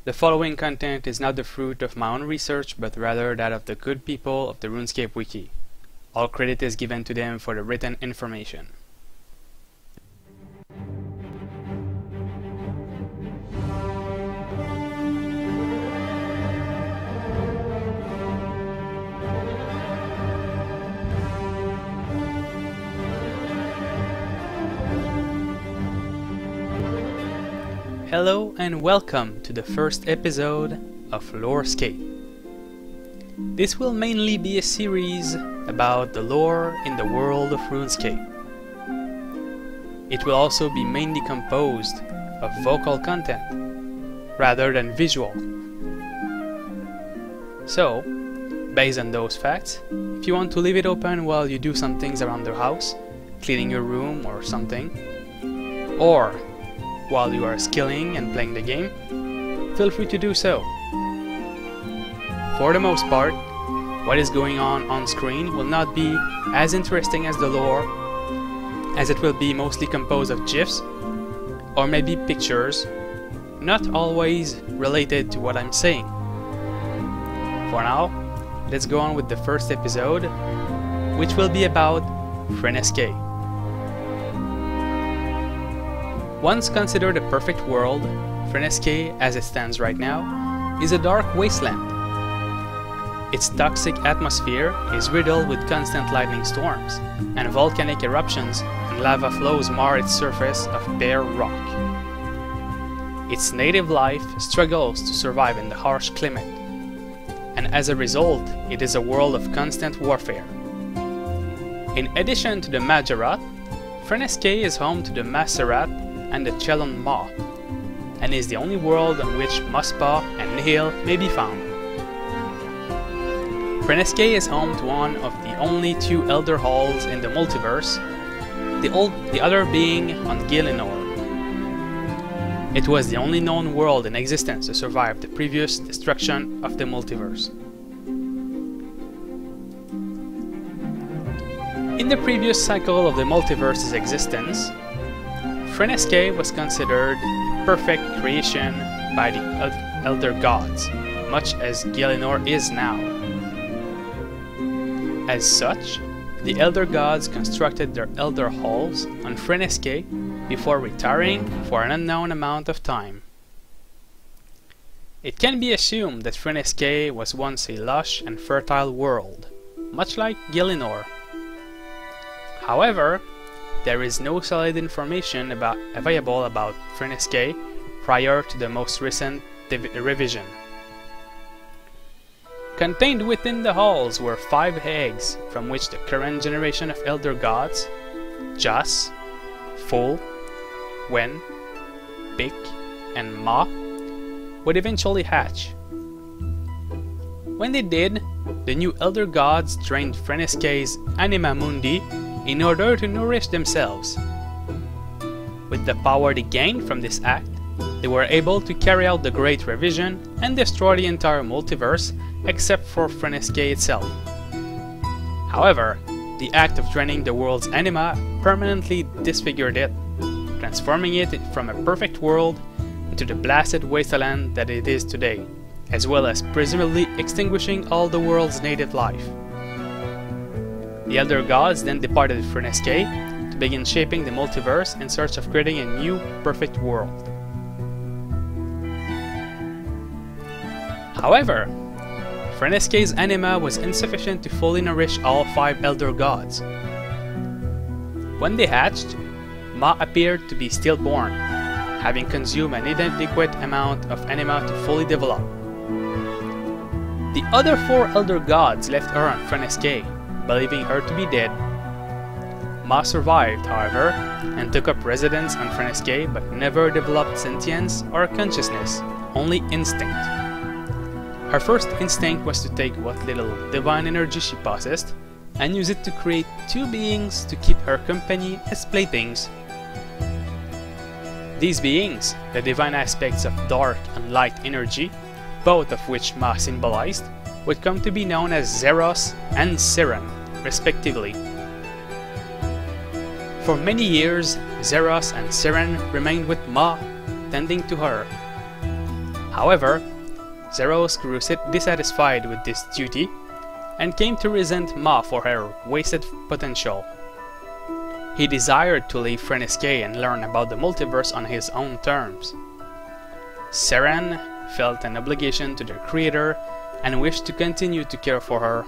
The following content is not the fruit of my own research, but rather that of the good people of the RuneScape wiki. All credit is given to them for the written information. Hello and welcome to the first episode of LoreScape. This will mainly be a series about the lore in the world of RuneScape. It will also be mainly composed of vocal content rather than visual. So, based on those facts, if you want to leave it open while you do some things around the house, cleaning your room or something, or while you are skilling and playing the game, feel free to do so. For the most part, what is going on screen will not be as interesting as the lore, as it will be mostly composed of GIFs or maybe pictures, not always related to what I'm saying. For now, let's go on with the first episode, which will be about Freneskae. Once considered a perfect world, Freneskae, as it stands right now, is a dark wasteland. Its toxic atmosphere is riddled with constant lightning storms, and volcanic eruptions and lava flows mar its surface of bare rock. Its native life struggles to survive in the harsh climate, and as a result, it is a world of constant warfare. In addition to the Mahjarrat, Freneskae is home to the Mahjarrat and the Chelon Maw, and is the only world on which Muspah and Nihil may be found. Freneskae is home to one of the only two Elder Halls in the multiverse, the other being on Gielinor. It was the only known world in existence to survive the previous destruction of the multiverse. In the previous cycle of the multiverse's existence, Freneskae was considered a perfect creation by the Elder Gods, much as Gielinor is now. As such, the Elder Gods constructed their Elder Halls on Freneskae before retiring for an unknown amount of time. It can be assumed that Freneskae was once a lush and fertile world, much like Gielinor. However, there is no solid information available about Freneskae prior to the most recent revision. Contained within the halls were 5 eggs from which the current generation of Elder Gods, Jas, Full, Wen, Pick, and Ma, would eventually hatch. When they did, the new Elder Gods drained Freneskae's Anima Mundi in order to nourish themselves. With the power they gained from this act, they were able to carry out the Great Revision and destroy the entire multiverse except for Freneskae itself. However, the act of draining the world's anima permanently disfigured it, transforming it from a perfect world into the blasted wasteland that it is today, as well as presumably extinguishing all the world's native life. The Elder Gods then departed Freneskae to begin shaping the multiverse in search of creating a new, perfect world. However, Freneskae's anima was insufficient to fully nourish all 5 Elder Gods. When they hatched, Ma appeared to be stillborn, having consumed an inadequate amount of anima to fully develop. The other 4 Elder Gods left her on Freneskae, believing her to be dead. Ma survived, however, and took up residence on Freneskae but never developed sentience or consciousness, only instinct. Her first instinct was to take what little divine energy she possessed and use it to create 2 beings to keep her company as playthings. These beings, the divine aspects of dark and light energy, both of which Ma symbolized, would come to be known as Zeros and Siren, respectively. For many years, Zeros and Siren remained with Ma, tending to her. However, Zeros grew dissatisfied with this duty and came to resent Ma for her wasted potential. He desired to leave Freneskae and learn about the multiverse on his own terms. Seren felt an obligation to their creator and wished to continue to care for her.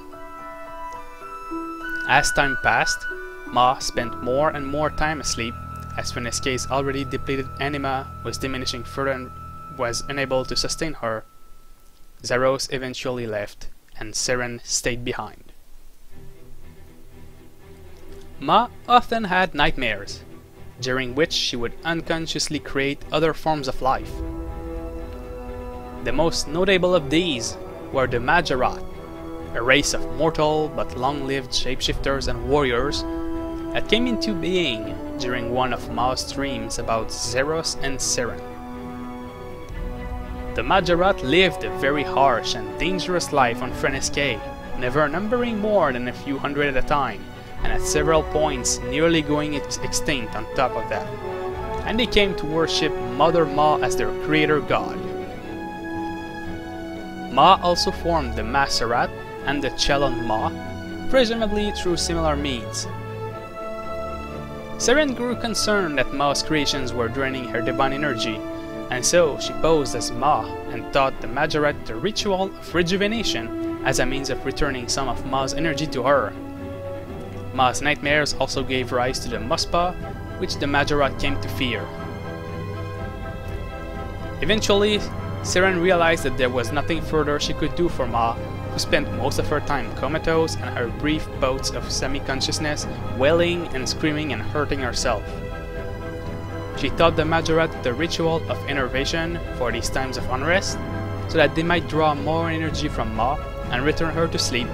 As time passed, Ma spent more and more time asleep, as Freneskae's already depleted anima was diminishing further and was unable to sustain her. Zeros eventually left, and Seren stayed behind. Ma often had nightmares, during which she would unconsciously create other forms of life. The most notable of these were the Mahjarrat, a race of mortal but long-lived shapeshifters and warriors that came into being during one of Ma's dreams about Zeros and Seren. The Mahjarrat lived a very harsh and dangerous life on Freneskae, never numbering more than a few hundred at a time, and at several points nearly going extinct on top of that. And they came to worship Mother Ma as their creator god. Ma also formed the Mahjarrat and the Chelon Ma, presumably through similar means. Seren grew concerned that Ma's creations were draining her divine energy, and so she posed as Ma and taught the Mahjarrat the ritual of rejuvenation as a means of returning some of Ma's energy to her. Ma's nightmares also gave rise to the Mospa, which the Mahjarrat came to fear. Eventually, Seren realized that there was nothing further she could do for Ma, who spent most of her time comatose and her brief bouts of semi-consciousness, wailing and screaming and hurting herself. She taught the Mahjarrat the ritual of innervation for these times of unrest, so that they might draw more energy from Ma and return her to sleep.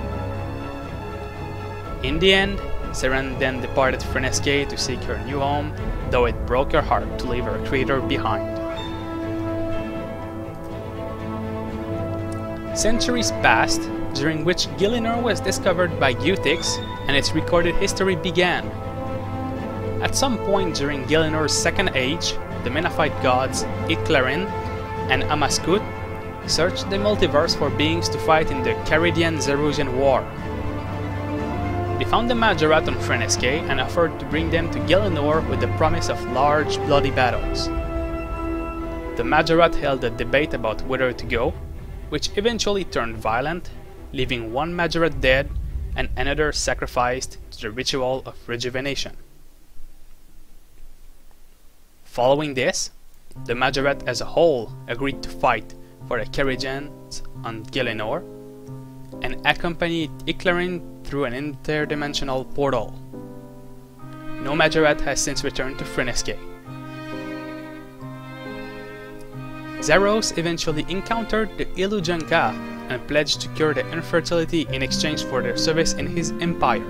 In the end, Seren then departed Freneskae to seek her new home, though it broke her heart to leave her creator behind. Centuries passed, during which Gielinor was discovered by Euthyx and its recorded history began. At some point during Gielinor's second age, the Menethite gods Iclarin and Amaskut searched the multiverse for beings to fight in the Caridian-Zerusian War. They found the Mahjarrat on Freneskae and offered to bring them to Gielinor with the promise of large, bloody battles. The Mahjarrat held a debate about whether to go, which eventually turned violent, leaving one Mahjarrat dead and another sacrificed to the ritual of rejuvenation. Following this, the Mahjarrat as a whole agreed to fight for the Caridians on Gielinor and accompanied Iclarin through an interdimensional portal. No Mahjarrat has since returned to Freneskae. Zeros eventually encountered the Illujanka and pledged to cure their infertility in exchange for their service in his empire.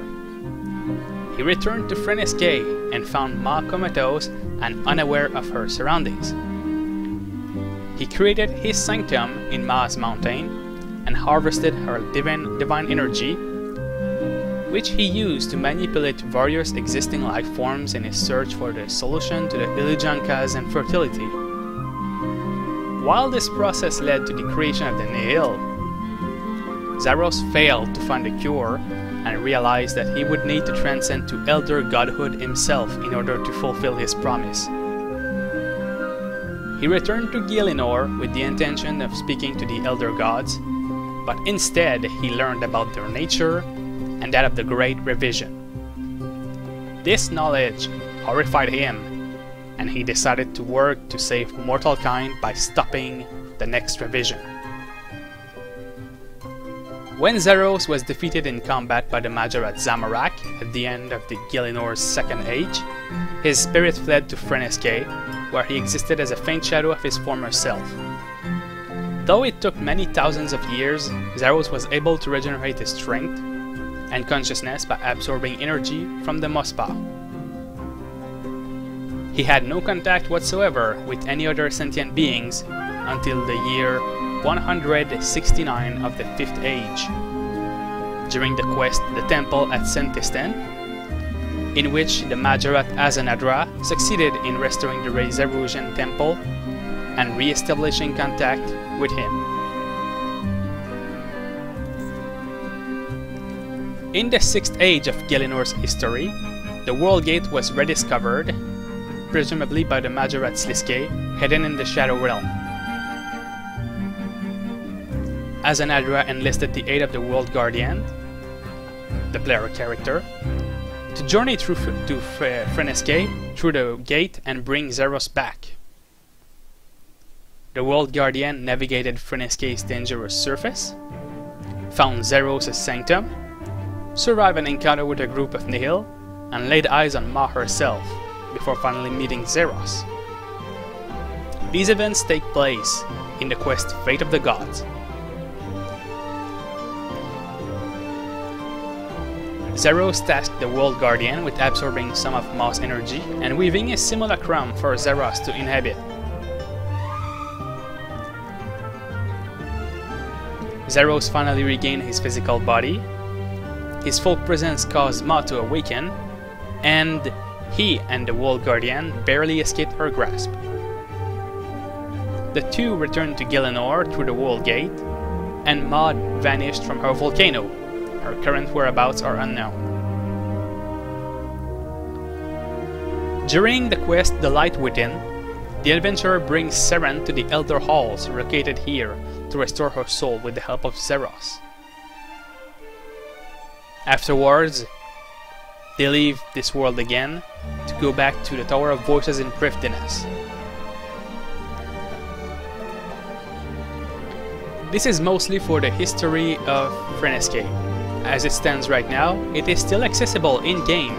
He returned to Freneskae and found Ma comatose and unaware of her surroundings. He created his sanctum in Ma's mountain and harvested her divine energy, which he used to manipulate various existing life forms in his search for the solution to the Illujanka's infertility. While this process led to the creation of the Nihil, Zeros failed to find a cure and realized that he would need to transcend to Elder Godhood himself in order to fulfill his promise. He returned to Gielinor with the intention of speaking to the Elder Gods, but instead he learned about their nature and that of the Great Revision. This knowledge horrified him, and he decided to work to save mortal kind by stopping the next revision. When Zeros was defeated in combat by the Mahjarrat Zamorak at the end of the Gielinor's second age, his spirit fled to Freneskae, where he existed as a faint shadow of his former self. Though it took many thousands of years, Zeros was able to regenerate his strength and consciousness by absorbing energy from the Mospa. He had no contact whatsoever with any other sentient beings until the year 169 of the 5th Age, during the quest The Temple at Sentisten, in which the Mahjarrat Azanadra succeeded in restoring the Zerusian temple and re-establishing contact with him. In the 6th age of Gelinor's history, the World Gate was rediscovered, presumably by the Mahjarrat hidden in the Shadow Realm. Azanadra enlisted the aid of the World Guardian, the player character, to journey to Freneskae through the gate and bring Zeros back. The World Guardian navigated Freneskae's dangerous surface, found Zeros' sanctum, survived an encounter with a group of Nihil, and laid eyes on Ma herself, before finally meeting Zeros. These events take place in the quest Fate of the Gods. Zeros tasked the World Guardian with absorbing some of Ma's energy and weaving a simulacrum for Zeros to inhabit. Zeros finally regained his physical body. His full presence caused Ma to awaken, and he and the World Guardian barely escaped her grasp. The two returned to Gelinor through the World Gate, and Ma vanished from her volcano. Her current whereabouts are unknown. During the quest The Light Within, the adventurer brings Seren to the Elder Halls located here to restore her soul with the help of Zeros. Afterwards, they leave this world again to go back to the Tower of Voices in Prifddinas. This is mostly for the history of Freneskae. As it stands right now, it is still accessible in-game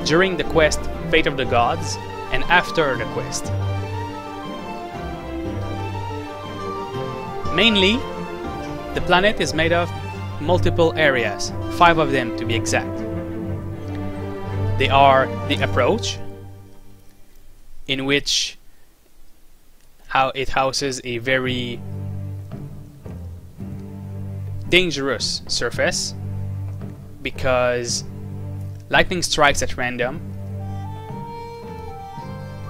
during the quest Fate of the Gods and after the quest. Mainly, the planet is made of multiple areas, 5 of them to be exact. They are the Approach, in which it houses a very dangerous surface because lightning strikes at random.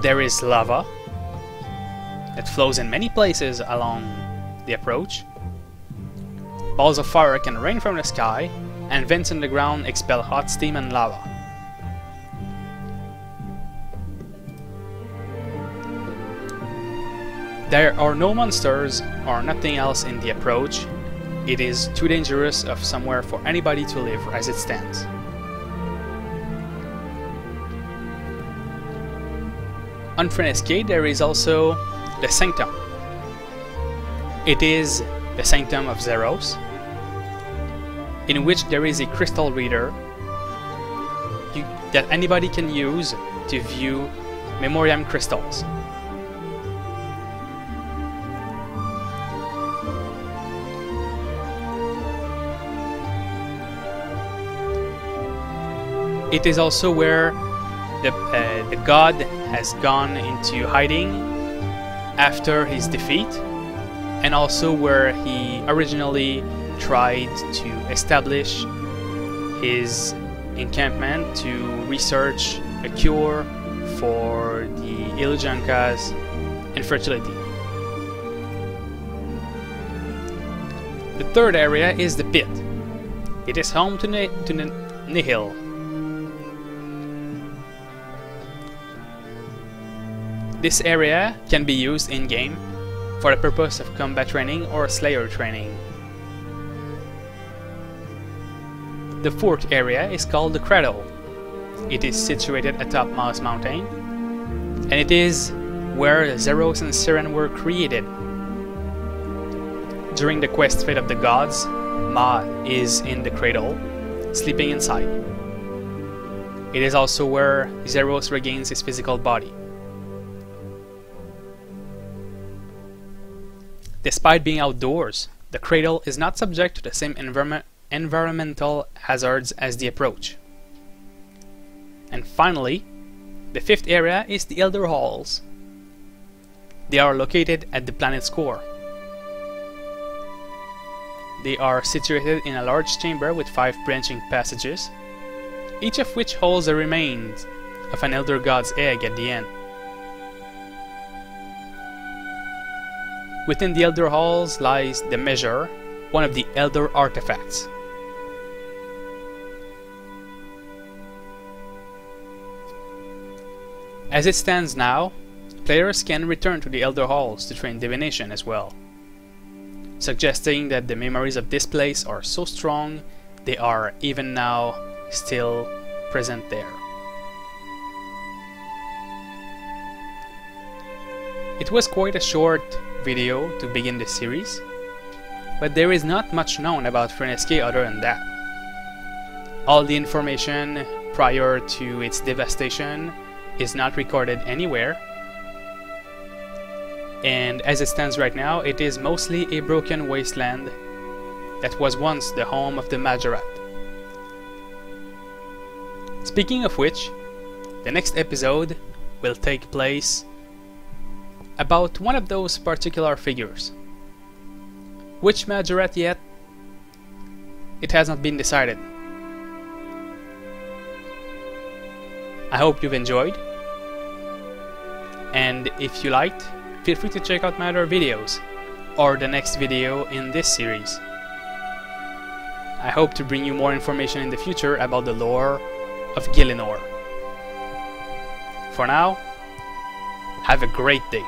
There is lava that flows in many places along the Approach. Balls of fire can rain from the sky, and vents in the ground expel hot steam and lava. There are no monsters or nothing else in the Approach. It is too dangerous of somewhere for anybody to live as it stands. On Freneskae there is also the Sanctum. It is the Sanctum of Zeros, in which there is a crystal reader that anybody can use to view Memoriam crystals. It is also where the god has gone into hiding after his defeat, and also where he originally tried to establish his encampment to research a cure for the Ilujanka's infertility. The third area is the Pit. It is home to Nihil. This area can be used in-game for the purpose of combat training or slayer training. The fourth area is called the Cradle. It is situated atop Mouse Mountain, and it is where Zeros and Seren were created. During the quest Fate of the Gods, Ma is in the cradle, sleeping inside. It is also where Zeros regains his physical body. Despite being outdoors, the cradle is not subject to the same environmental hazards as the Approach. And finally, the fifth area is the Elder Halls. They are located at the planet's core. They are situated in a large chamber with 5 branching passages, each of which holds the remains of an Elder God's egg at the end. Within the Elder Halls lies the Measure, one of the Elder artifacts. As it stands now, players can return to the Elder Halls to train divination as well, suggesting that the memories of this place are so strong they are even now still present there. It was quite a short video to begin this series, but there is not much known about Freneskae other than that. All the information prior to its devastation is not recorded anywhere, and as it stands right now, it is mostly a broken wasteland that was once the home of the Mahjarrat. Speaking of which, the next episode will take place about one of those particular figures. Which Mahjarrat yet? It has not been decided. I hope you've enjoyed, and if you liked, feel free to check out my other videos or the next video in this series. I hope to bring you more information in the future about the lore of Gielinor. For now, have a great day.